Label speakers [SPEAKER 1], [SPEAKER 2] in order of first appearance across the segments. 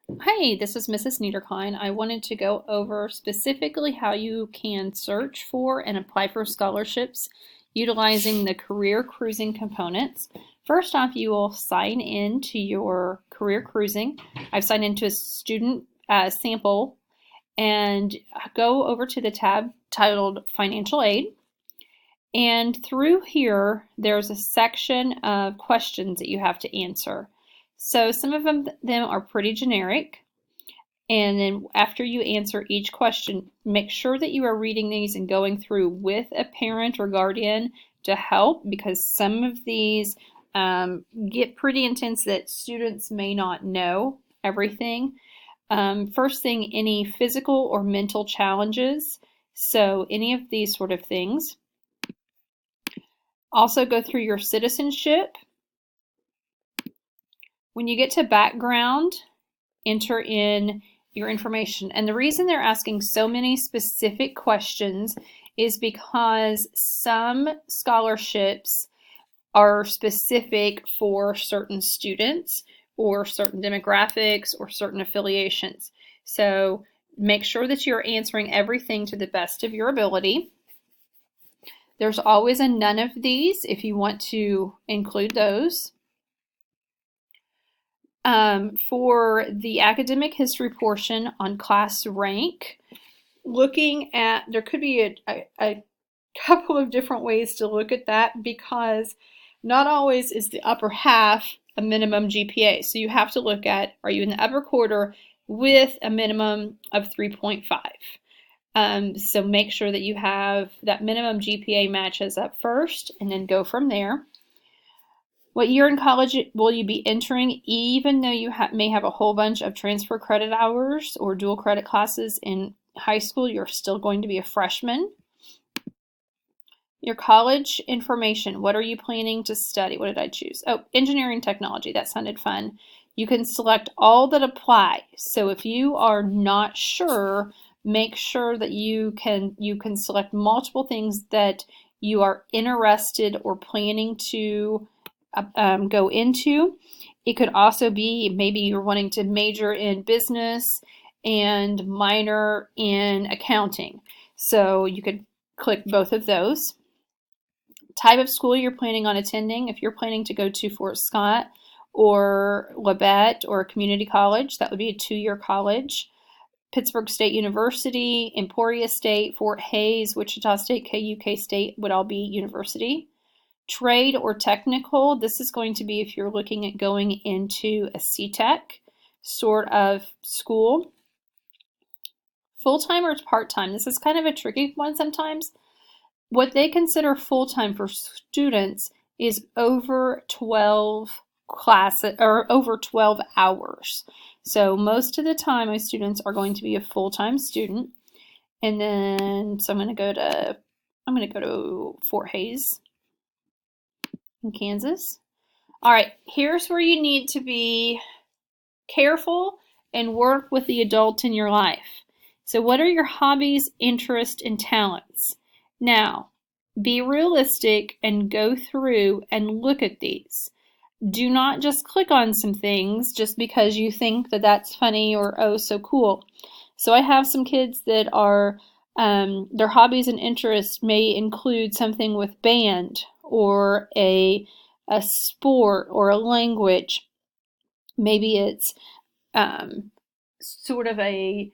[SPEAKER 1] Hi, this is Mrs. Niederklein. I wanted to go over specifically how you can search for and apply for scholarships utilizing the career cruising components. First off, you will sign in to your career cruising. I've signed into a student sample and go over to the tab titled Financial Aid. And through here, there's a section of questions that you have to answer. So some of them are pretty generic. And then after you answer each question, make sure that you are reading these and going through with a parent or guardian to help, because some of these get pretty intense that students may not know everything. First thing, any physical or mental challenges. So any of these sort of things. Also go through your citizenship. When you get to background, enter in your information. And the reason they're asking so many specific questions is because some scholarships are specific for certain students or certain demographics or certain affiliations. So make sure that you're answering everything to the best of your ability. There's always a none of these if you want to include those. For the academic history portion on class rank, looking at, there could be a couple of different ways to look at that, because not always is the upper half a minimum GPA. So you have to look at, are you in the upper quarter with a minimum of 3.5? So make sure that you have that minimum GPA matches up first and then go from there. What year in college will you be entering? Even though you may have a whole bunch of transfer credit hours or dual credit classes in high school, you're still going to be a freshman. Your college information. What are you planning to study? What did I choose? Oh, engineering technology. That sounded fun. You can select all that apply. So if you are not sure, make sure that you can select multiple things that you are interested or planning to go into. It could also be maybe you're wanting to major in business and minor in accounting. So you could click both of those. Type of school you're planning on attending. If you're planning to go to Fort Scott or Labette or a community college, that would be a 2-year college. Pittsburgh State University, Emporia State, Fort Hays, Wichita State, KU, K-State would all be university. Trade or technical, this is going to be if you're looking at going into a CTEC sort of school. Full-time or part-time, this is kind of a tricky one sometimes. What they consider full-time for students is over 12 classes or over 12 hours. So most of the time my students are going to be a full-time student. And then so I'm going to go to Fort Hays in Kansas. All right, here's where you need to be careful and work with the adult in your life. So what are your hobbies, interests, and talents? Now, be realistic and go through and look at these. Do not just click on some things just because you think that that's funny or oh so cool. So I have some kids that are, their hobbies and interests may include something with band or a sport or a language. Maybe it's sort of a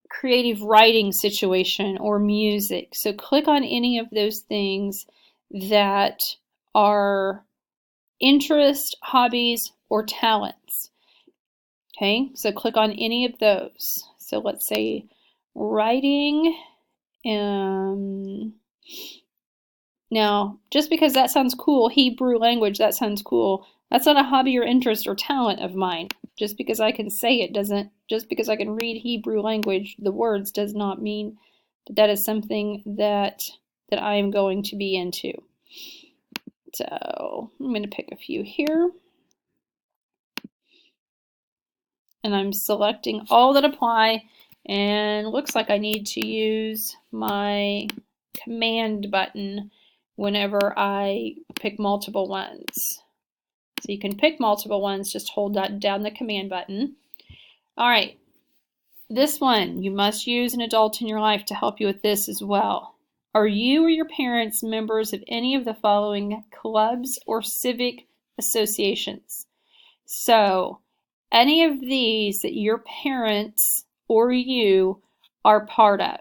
[SPEAKER 1] creative writing situation or music. So click on any of those things that are interest, hobbies, or talents. Okay, so click on any of those. So let's say writing. Now, just because that sounds cool, Hebrew language, that sounds cool. That's not a hobby or interest or talent of mine. Just because I can say it doesn't, just because I can read Hebrew language, the words, does not mean that that is something that I am going to be into. So I'm going to pick a few here. And I'm selecting all that apply, and looks like I need to use my command button whenever I pick multiple ones. So you can pick multiple ones, just hold that down the command button. All right, this one, you must use an adult in your life to help you with this as well. Are you or your parents members of any of the following clubs or civic associations? So, any of these that your parents or you are part of.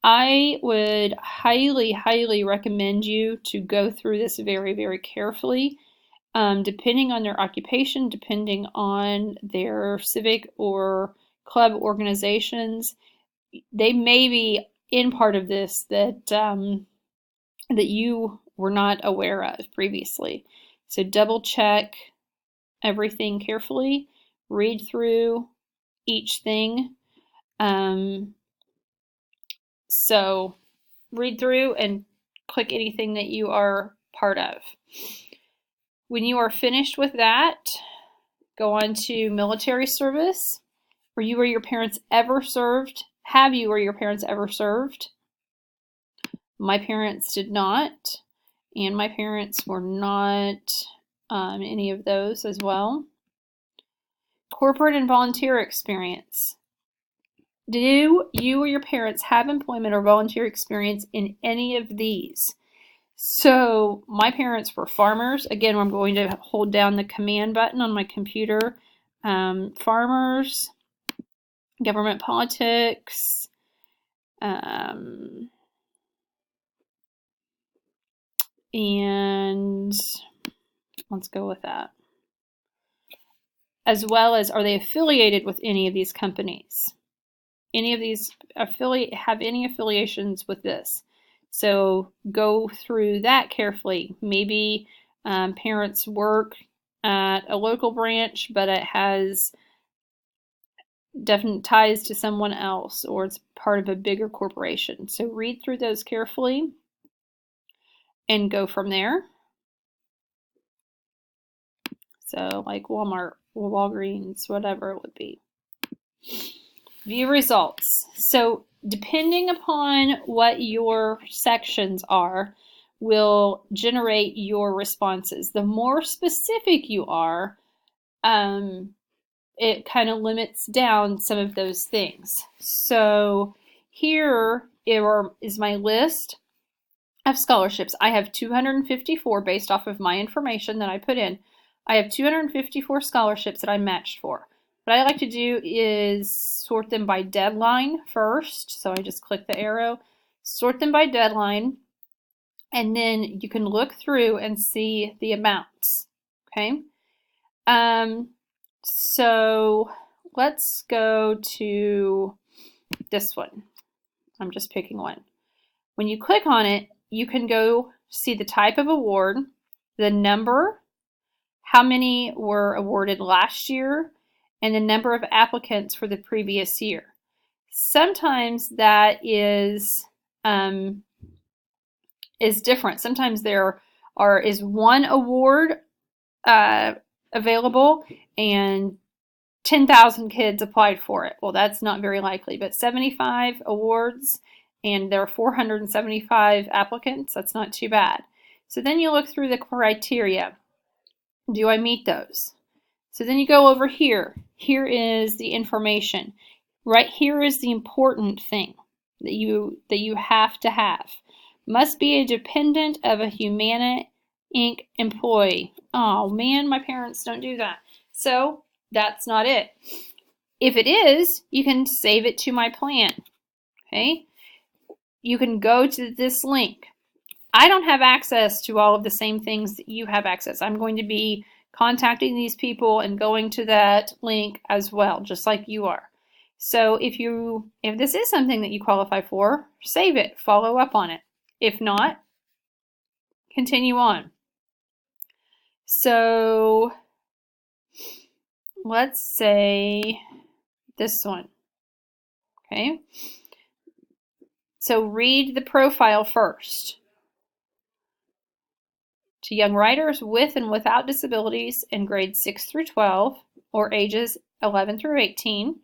[SPEAKER 1] I would highly, highly recommend you to go through this very, very carefully. Depending on their occupation, depending on their civic or club organizations, they may be in part of this that that you were not aware of previously. So double check everything carefully, read through each thing. So read through and click anything that you are part of. When you are finished with that, go on to military service. Were you or your parents ever served? Have you or your parents ever served? My parents did not, and my parents were not any of those as well. Corporate and volunteer experience. Do you or your parents have employment or volunteer experience in any of these? So my parents were farmers. Again, I'm going to hold down the command button on my computer. Farmers, government politics, and let's go with that. As well as, are they affiliated with any of these companies? Any of these have any affiliations with this? So go through that carefully. Maybe parents work at a local branch, but it has definite ties to someone else, or it's part of a bigger corporation. So read through those carefully and go from there. So like Walmart, Walgreens, whatever it would be. View results. So depending upon what your sections are, will generate your responses. The more specific you are, it kind of limits down some of those things. So here is my list of scholarships. I have 254 based off of my information that I put in. I have 254 scholarships that I matched for. What I like to do is sort them by deadline first. So I just click the arrow, sort them by deadline, and then you can look through and see the amounts. Okay. So let's go to this one. I'm just picking one. When you click on it, you can go see the type of award, the number, how many were awarded last year, and the number of applicants for the previous year. Sometimes that is different. Sometimes there is one award available and 10,000 kids applied for it. Well, that's not very likely, but 75 awards and there are 475 applicants. That's not too bad. So then you look through the criteria. Do I meet those? So then you go over here. Here is the information. Right here is the important thing that you have to have. Must be a dependent of a Humana Inc. employee. Oh man, my parents don't do that. So that's not it. If it is, you can save it to my plan. Okay? You can go to this link. I don't have access to all of the same things that you have access. I'm going to be contacting these people and going to that link as well, just like you are. So if this is something that you qualify for, save it, follow up on it. If not, continue on. So let's say this one. Okay. So read the profile first. To young writers with and without disabilities in grades 6 through 12 or ages 11 through 18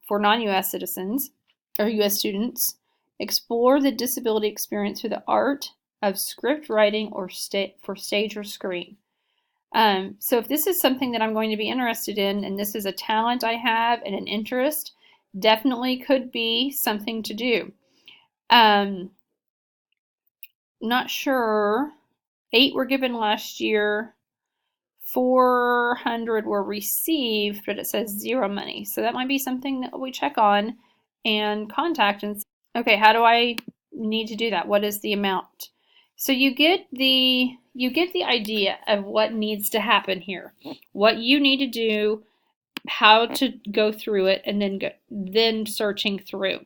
[SPEAKER 1] for non-U.S. citizens or U.S. students, explore the disability experience through the art of script writing or for stage or screen. So if this is something that I'm going to be interested in, and this is a talent I have and an interest, definitely could be something to do. Not sure. 8 were given last year. 400 were received, but it says 0 money. So that might be something that we check on and contact and say, okay, how do I need to do that? What is the amount? So you get the idea of what needs to happen here, what you need to do, how to go through it, and then searching through.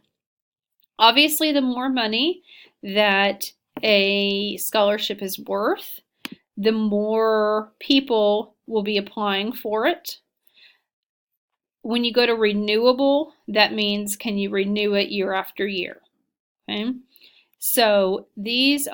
[SPEAKER 1] Obviously, the more money that a scholarship is worth, the more people will be applying for it. When you go to renewable, that means can you renew it year after year? Okay. So this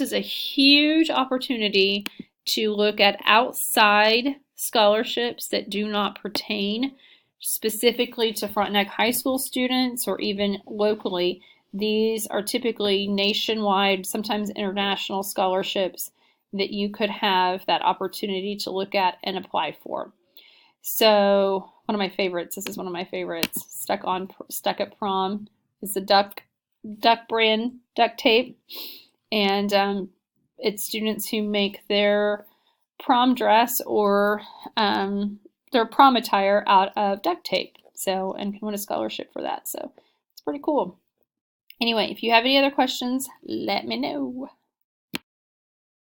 [SPEAKER 1] is a huge opportunity to look at outside scholarships that do not pertain specifically to Frontenac High School students or even locally. These are typically nationwide, sometimes international scholarships that you could have that opportunity to look at and apply for. So one of my favorites, this is one of my favorites, Stuck at Prom, is the Duck brand duct tape. And it's students who make their prom dress or their prom attire out of duct tape. So, and can win a scholarship for that. So it's pretty cool. Anyway, if you have any other questions, let me know.